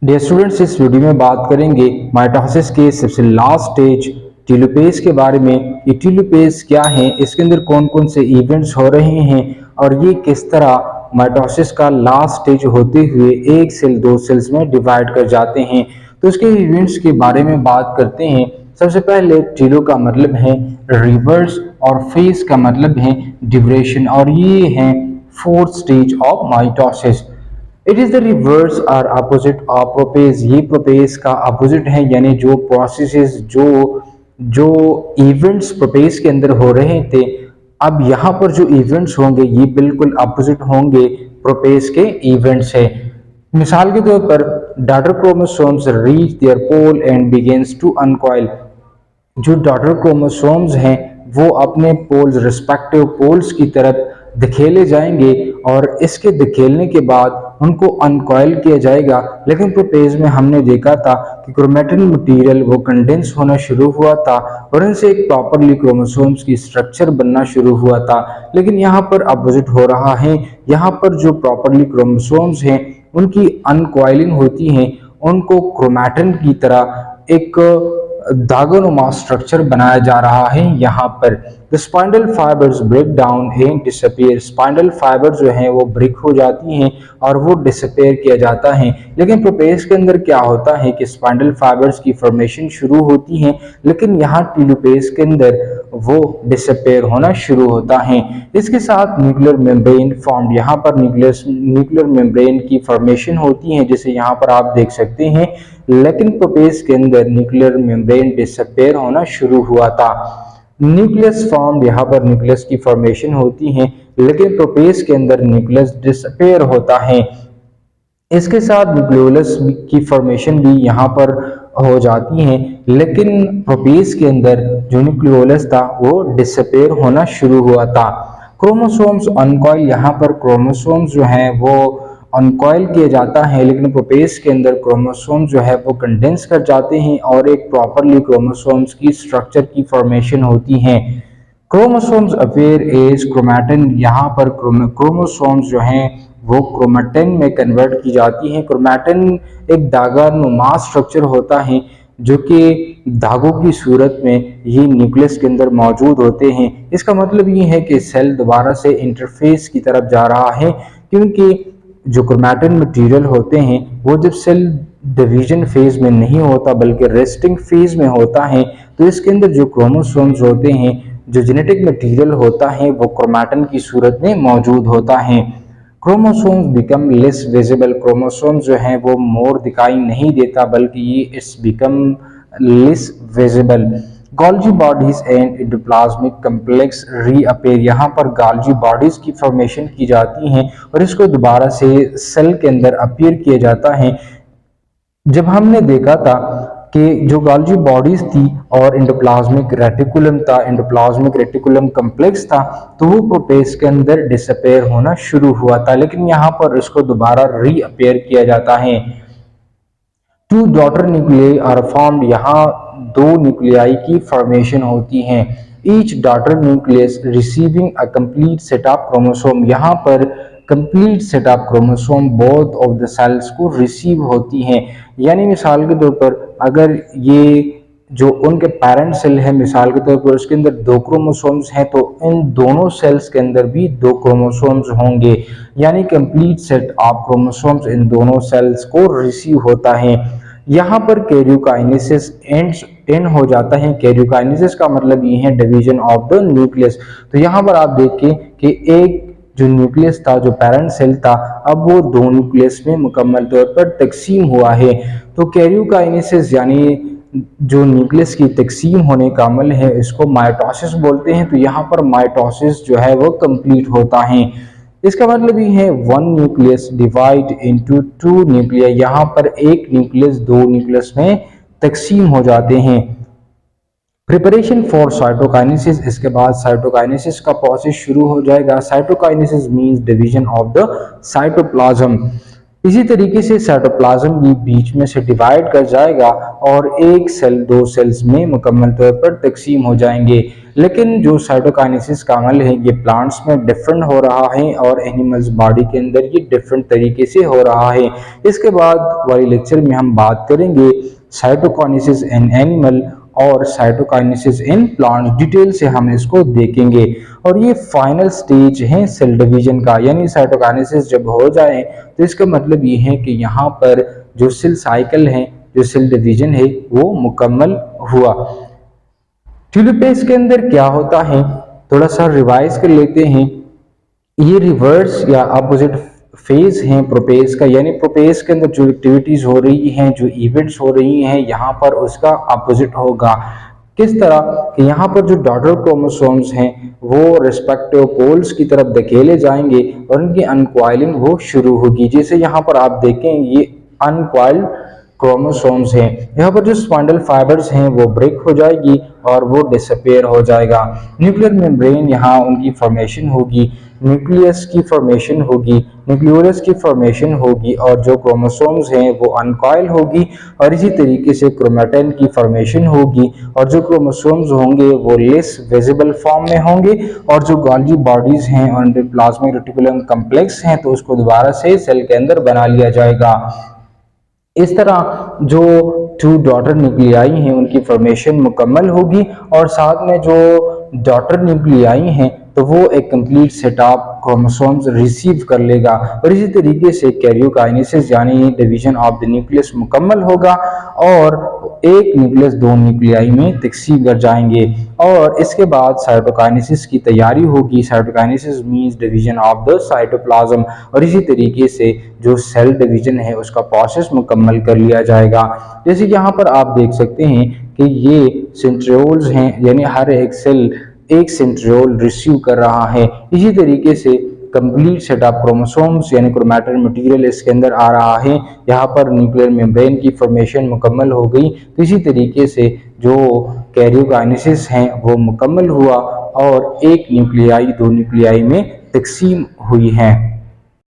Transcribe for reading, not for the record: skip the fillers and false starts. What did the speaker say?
Dear students, इस video में बात करेंगे माइटोसिस के सबसे लास्ट स्टेज टीलोपेज के बारे में। ये टीलोपेज क्या है, इसके अंदर कौन कौन से इवेंट्स हो रहे हैं और ये किस तरह माइटोसिस का लास्ट स्टेज होते हुए एक सेल दो सेल्स में डिवाइड कर जाते हैं। तो इसके इवेंट्स के बारे में बात करते हैं। सबसे पहले टीलो का मतलब है रिवर्स और फेज का मतलब है ड्यूरेशन, और ये है fourth stage of mitosis. It is the reverse और अपोजिट ऑफ प्रोपेज। ये प्रोपेज का अपोजिट है, यानी जो प्रोसेसेस जो जो इवेंट्स प्रोपेज के अंदर हो रहे थे, अब यहाँ पर जो इवेंट्स होंगे ये बिल्कुल अपोजिट होंगे प्रोपेज के इवेंट्स है। मिसाल के तौर पर daughter chromosomes reach their pole and begins to uncoil. जो डॉटर क्रोमोसोम्स हैं वो अपने पोल्स, रिस्पेक्टिव पोल्स की तरफ धकेले जाएंगे और इसके धकेलने के बाद उनको अनकॉइल किया जाएगा। लेकिन प्रोपेज में हमने देखा था कि क्रोमेटिन मटेरियल वो कंडेंस होना शुरू हुआ था और इनसे एक प्रॉपरली क्रोमोसोम्स की स्ट्रक्चर बनना शुरू हुआ था। लेकिन यहाँ पर अपोजिट हो रहा है। यहाँ पर जो प्रॉपरली क्रोमोसोम्स हैं उनकी अनकॉइलिंग होती है, उनको क्रोमेटिन की तरह एक दागोनुमा स्ट्रक्चर बनाया जा रहा है। यहाँ पर the spindle fibres break down and disappear. Spindle fibre जो हैं वो ब्रेक हो जाती हैं और वो डिसअपीयर किया जाता है। लेकिन प्रोपेज के अंदर क्या होता है कि स्पाइंडल फाइबर्स की फॉर्मेशन शुरू होती है, लेकिन यहाँ टीलोपेज के अंदर वो डिसअपीयर होना शुरू होता है। इसके साथ न्यूक्लियर मेम्ब्रेन फॉर्म, यहाँ पर न्यूक्लियर मेम्ब्रेन की फॉर्मेशन होती है, जैसे यहाँ पर आप देख सकते हैं। लेकिन प्रोपेज के अंदर न्यूक्लियर मेम्ब्रेन डिसअपीयर होना शुरू हुआ था। न्यूक्लियस फॉर्म, यहाँ पर न्यूक्लियस की फॉर्मेशन होती है, लेकिन प्रोपेज के अंदर न्यूक्लियस डिसअपीयर होता है। इसके साथ न्यूक्लियोलस की फॉर्मेशन भी यहाँ पर हो जाती है, लेकिन प्रोपेज के अंदर जो न्यूक्लियोलस था वो डिसअपीयर होना शुरू हुआ था। क्रोमोसोम्स अनकॉइल, यहाँ पर क्रोमोसोम्स जो हैं वो अनकॉइल किया जाता है, लेकिन प्रोपेज के अंदर क्रोमोसोम्स जो है वो कंडेंस कर जाते हैं और एक प्रॉपरली क्रोमोसोम्स की स्ट्रक्चर की फॉर्मेशन होती है। क्रोमोसोम्स अपेयर एज क्रोमैटिन, यहाँ पर क्रोमोसोम्स जो हैं वो क्रोमैटिन में कन्वर्ट की जाती हैं। क्रोमैटिन एक धागा नुमा स्ट्रक्चर होता है जो कि धागों की सूरत में ये न्यूक्लियस के अंदर मौजूद होते हैं। इसका मतलब ये है कि सेल दोबारा से इंटरफेस की तरफ जा रहा है, क्योंकि जो क्रोमैटिन मटेरियल होते हैं वो जब सेल डिवीजन फेज में नहीं होता बल्कि रेस्टिंग फेज में होता है, तो इसके अंदर जो क्रोमोसोम्स होते हैं, जो जेनेटिक मटेरियल होता है वो क्रोमैटिन की सूरत में मौजूद होता है। Chromosomes become less visible. Chromosomes जो हैं वो मोर दिखाई नहीं देता बल्कि ये it's become less visible. Golgi bodies and endoplasmic complex reappear, यहाँ पर गोल्जी बॉडीज की फॉर्मेशन की जाती हैं और इसको दोबारा से सेल के अंदर अपीयर किया जाता है। जब हमने देखा था कि जो गोल्जी बॉडीज थी और एंडोप्लाज्मिक रेटिकुलम था, एंडोप्लाज्मिक रेटिकुलम कम्प्लेक्स था, तो वो प्रोपेज के अंदर डिसअपेयर होना शुरू हुआ था, लेकिन यहाँ पर इसको दोबारा रीअपेयर किया जाता है। Two daughter nuclei are formed, यहाँ दो न्यूक्लियाई की फॉर्मेशन होती है। Each daughter nucleus receiving a complete set of chromosome, यहाँ पर complete set of chromosome both of the cells को रिसीव होती हैं। यानी मिसाल के तौर पर अगर ये जो उनके पेरेंट सेल है, मिसाल के तौर पर उसके अंदर दो क्रोमोसोम्स हैं, तो इन दोनों सेल्स के अंदर भी दो क्रोमोसोम्स होंगे, यानी कंप्लीट सेट ऑफ क्रोमोसोम्स इन दोनों सेल्स को रिसीव होता है। यहाँ पर कैरियोकाइनेसिस एंड हो जाता है। कैरियोकाइनेसिस का मतलब ये है डिवीजन ऑफ द न्यूक्लियस। तो यहाँ पर आप देखिए कि एक जो न्यूक्लियस था, जो पेरेंट सेल था, अब वो दो न्यूक्लियस में मुकम्मल तौर पर तकसीम हुआ है। तो कैरियोकाइनेसिस यानी जो न्यूक्लियस की तकसीम होने का अमल है, इसको माइटोसिस बोलते हैं। तो यहाँ पर माइटोसिस जो है वो कंप्लीट होता है। इसका मतलब ये है one nucleus divide into two nuclei, यहाँ पर एक न्यूक्लियस दो न्यूक्लियस में तकसीम हो जाते हैं। प्रिपरेशन फॉर साइटोकाइनेसिस, इसके बाद साइटोकाइनेसिस का प्रोसेस शुरू हो जाएगा। Cytokinesis means division of the cytoplasm. इसी तरीके से साइटोप्लाज्म भी बीच में से डिवाइड कर जाएगा और एक सेल दो सेल्स में मुकम्मल तौर पर तकसीम हो जाएंगे। लेकिन जो साइटोकाइनेसिस का अमल है ये प्लांट्स में डिफरेंट हो रहा है और एनिमल्स बॉडी के अंदर ये डिफरेंट तरीके से हो रहा है। इसके बाद वाली लेक्चर में हम बात करेंगे साइटोकाइनेसिस इन एनिमल और साइटोकाइनेसिस इन प्लांट्स, डिटेल से हम इसको देखेंगे। और ये फाइनल स्टेज है सेल डिवीजन का, यानी साइटोकाइनेसिस जब हो जाए तो इसका मतलब ये है कि यहाँ पर जो सेल साइकिल है, जो सेल डिवीजन है वो मुकम्मल हुआ। टेलोपेज के अंदर क्या होता है थोड़ा सा रिवाइज कर लेते हैं। ये रिवर्स या अपोजिट फेज है प्रोपेज का, यानी प्रोपेज के अंदर जो एक्टिविटीज हो रही हैं, जो इवेंट्स हो रही हैं, यहाँ पर उसका अपोजिट होगा। किस तरह कि यहाँ पर जो डॉटर क्रोमोसोम्स हैं वो रिस्पेक्टिव पोल्स की तरफ धकेले जाएंगे और उनकी अनकॉइलिंग वो शुरू होगी। जैसे यहाँ पर आप देखें ये अनकॉइल्ड क्रोमोसोम्स हैं, यहाँ पर जो स्पाइंडल फाइबर्स हैं वो ब्रेक हो जाएगी और वो डिसअपेयर हो जाएगा। न्यूक्लियर मेम्ब्रेन यहाँ उनकी फॉर्मेशन होगी, न्यूक्लियस की फॉर्मेशन होगी, न्यूक्लियोलस की फॉर्मेशन होगी और जो क्रोमोसोम्स हैं वो अनकॉइल होगी और इसी तरीके से क्रोमेटिन की फॉर्मेशन होगी और जो क्रोमोसोम्स होंगे वो लेस विजिबल फॉर्म में होंगे और जो गोल्गी बॉडीज हैं और प्लाज्मिक रेटिकुलम कम्प्लेक्स हैं तो उसको दोबारा से सेल के अंदर बना लिया जाएगा। इस तरह जो टू डॉटर न्यूक्लियाई हैं उनकी फॉर्मेशन मुकम्मल होगी और साथ में जो डॉटर न्यूक्लियाई हैं तो वो एक complete set of chromosomes receive कर लेगा और इसी तरीके से कैरियोकाइनेसिस यानी डिवीजन ऑफ द न्यूक्लियस मुकम्मल होगा और एक न्यूक्लियस दो न्यूक्लियाई में तकसीम कर जाएंगे और इसके बाद साइटोकाइनेसिस की तैयारी होगी। Cytokinesis means division of the cytoplasm और इसी तरीके से जो सेल डिवीजन है उसका प्रोसेस मुकम्मल कर लिया जाएगा। जैसे यहाँ पर आप देख सकते हैं कि ये सेंट्रियोल्स हैं, यानी हर एक सेल एक सेंट्रियोल रिसीव कर रहा है। इसी तरीके से कंप्लीट सेट ऑफ क्रोमोसोम्स यानी क्रोमैटिन मटेरियल इसके अंदर आ रहा है। यहाँ पर न्यूक्लियर मेम्ब्रेन की फॉर्मेशन मुकम्मल हो गई। तो इसी तरीके से जो कैरियोकाइनेसिस है वो मुकम्मल हुआ और एक न्यूक्लियाई दो न्यूक्लियाई में तकसीम हुई है।